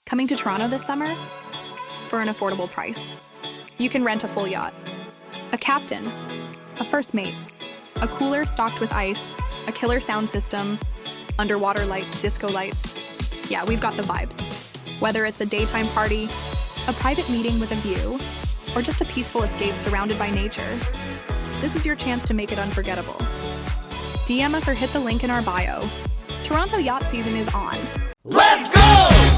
Coming to Toronto this summer? For an affordable price. You can rent a full yacht, a captain, a first mate, a cooler stocked with ice, a killer sound system, underwater lights, disco lights. Yeah, we've got the vibes. Whether it's a daytime party, a private meeting with a view, or just a peaceful escape surrounded by nature, this is your chance to make it unforgettable. DM us or hit the link in our bio. Toronto yacht season is on. Let's go!